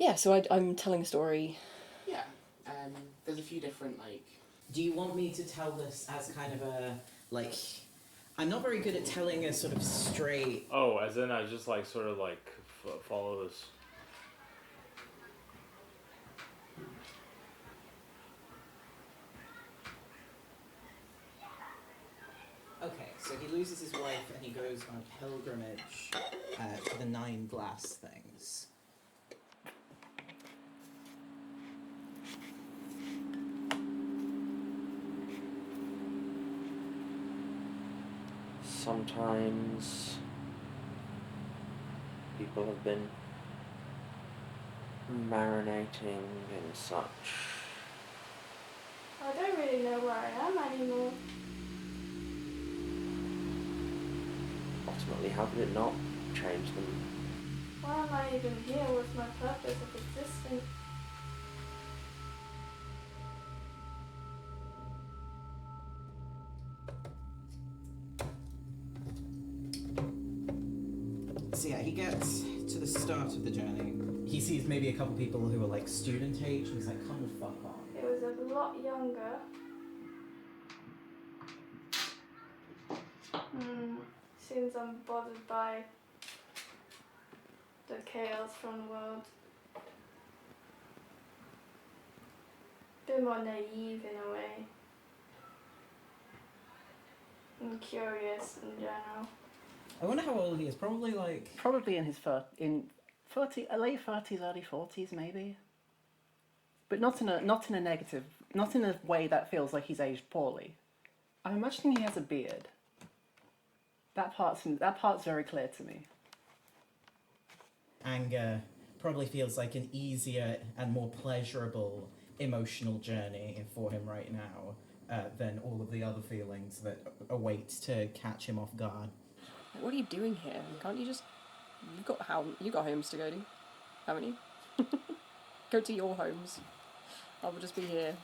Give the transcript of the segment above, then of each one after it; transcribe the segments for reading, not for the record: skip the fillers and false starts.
Yeah, so I'm telling a story. Yeah. There's a few different, like... Do you want me to tell this as kind of a, like... I'm not very good at telling a sort of straight... Oh, as in I just, like, sort of, like, follow this... Okay, so he loses his wife and he goes on a pilgrimage to the 9 glass things. Sometimes people have been marinating in such. I don't really know where I am anymore. Ultimately, how could it not change them? Why am I even here? What's my purpose of existing? So yeah, he gets to the start of the journey. He sees maybe a couple people who are like student age, and he's like, come the fuck on. It was a lot younger. Seems I'm bothered by the chaos from the world. Bit more naive in a way. And curious in general. I wonder how old he is. Probably like... Probably in his late 30s, early 40s, maybe. But not in a negative, not in a way that feels like he's aged poorly. I'm imagining he has a beard. That part's very clear to me. Anger probably feels like an easier and more pleasurable emotional journey for him right now than all of the other feelings that await to catch him off guard. What are you doing here? Can't you just... You got homes to go to, haven't you? Go to your homes. I will just be here.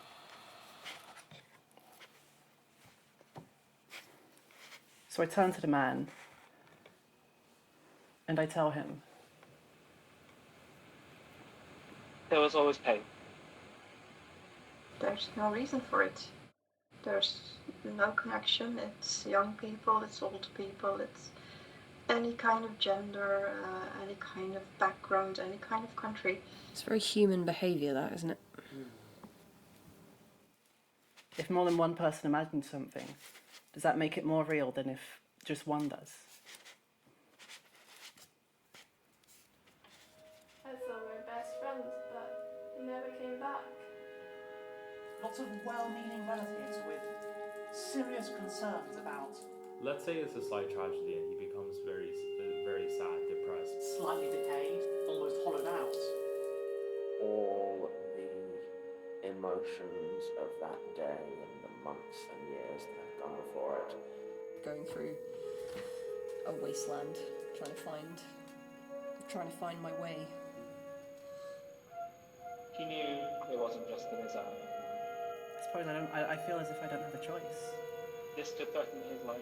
So I turn to the man and I tell him. There was always pain. There's no reason for it. There's no connection. It's young people, it's old people, it's any kind of gender, any kind of background, any kind of country. It's very human behaviour, that, isn't it? If more than one person imagines something, does that make it more real than if just one does? I thought we were best friends, but he never came back. Lots of well-meaning relatives with serious concerns about... Let's say it's a slight tragedy and he becomes very, very sad, depressed. Slightly decayed, almost hollowed out. All the emotions of that day and the months and years that have gone before it. Going through a wasteland, trying to find my way. He knew it wasn't just in his own. I suppose I feel as if I don't have a choice. This could threaten his life.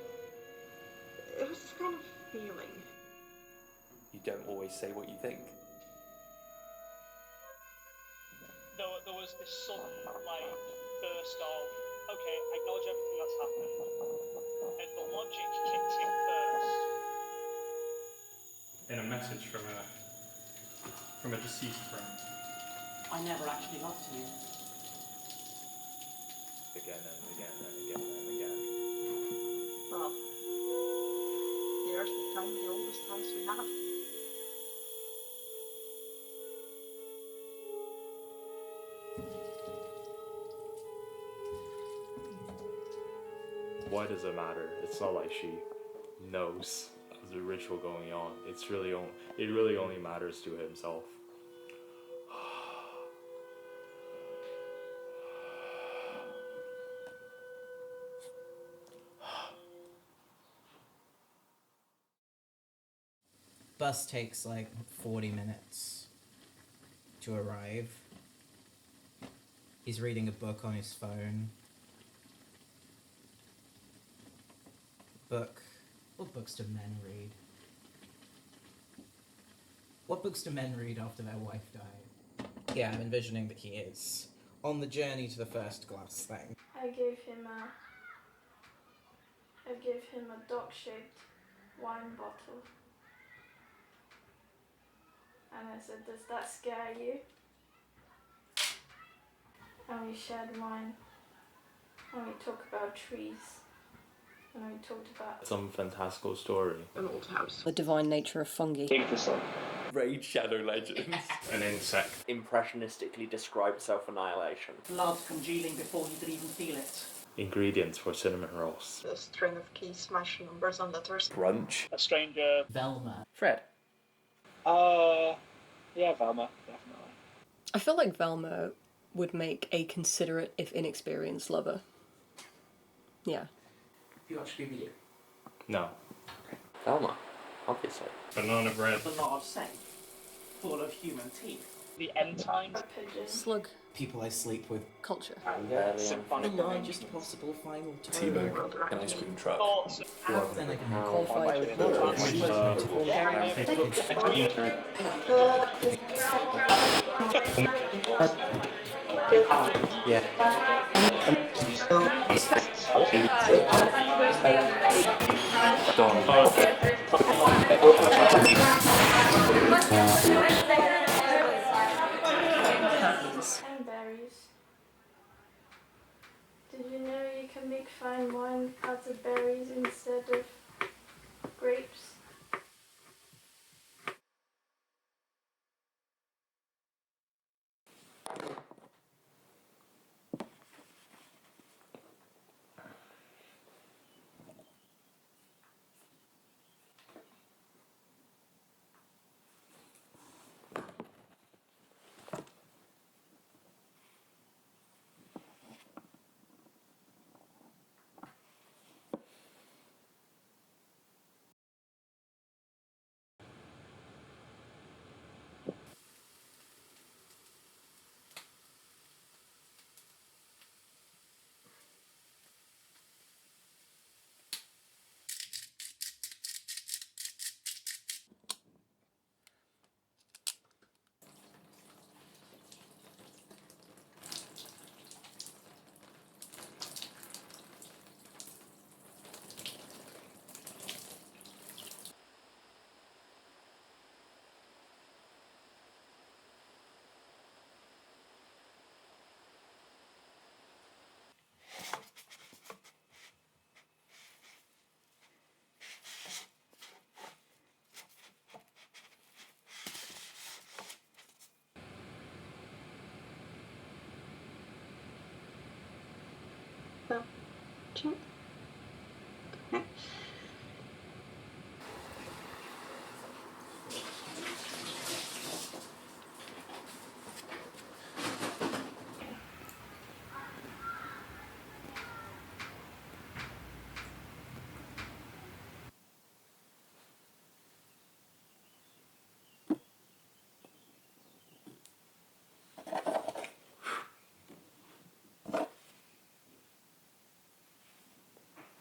It was this kind of feeling. You don't always say what you think. There was this sudden, burst of, okay, acknowledge everything that's happened. And the logic kicked in first. In a message from a deceased friend. I never actually loved you. Again and again and again and again. Well, the Earth will time the oldest house we have. Why does it matter? It's not like she knows of the ritual going on. It really only matters to himself. Bus takes like 40 minutes to arrive. He's reading a book on his phone. Book. What books do men read? What books do men read after their wife died? Yeah, I'm envisioning that he is on the journey to the first glass thing. I gave him a dog-shaped wine bottle. And I said, does that scare you? And we shared wine. And we talked about trees. And we talked about Some fantastical story. An old house. The divine nature of fungi. Raid Shadow Legends. An insect. Impressionistically described self-annihilation. Blood congealing before he could even feel it. Ingredients for cinnamon rolls. A string of keys, smash numbers and letters. Brunch. A stranger. Velma. Fred. Yeah, Velma, definitely. I feel like Velma would make a considerate, if inexperienced, lover. Yeah. You actually with you. No. Velma, obviously. Banana bread. But not of safe. Full of human teeth. The end times. a pigeon. Slug. People I sleep with. Culture. Symphonic The largest possible final Teabag. tone. An ice cream truck. thoughts. Then I can Qualified. And berries. Did you know you can make fine wine out of berries instead of grapes?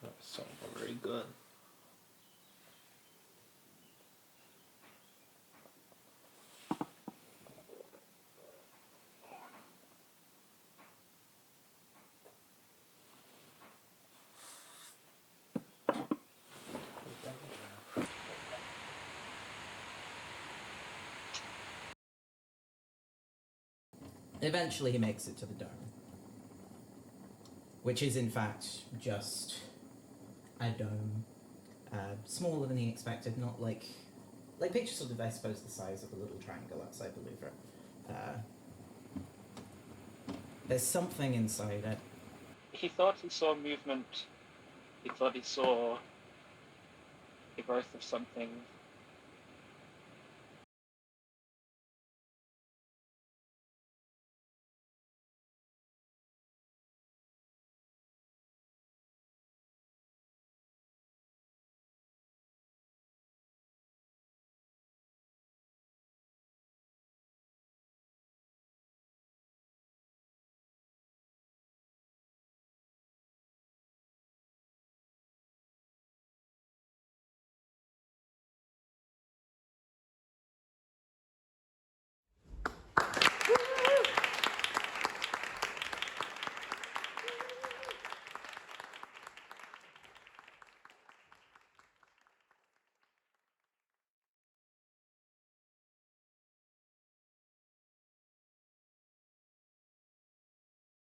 That's not very good. Eventually he makes it to the dome. Which is in fact just a dome. Smaller than he expected, not like picture sort of, I suppose, the size of a little triangle outside the Louvre. There's something inside it. He thought he saw movement. He thought he saw the growth of something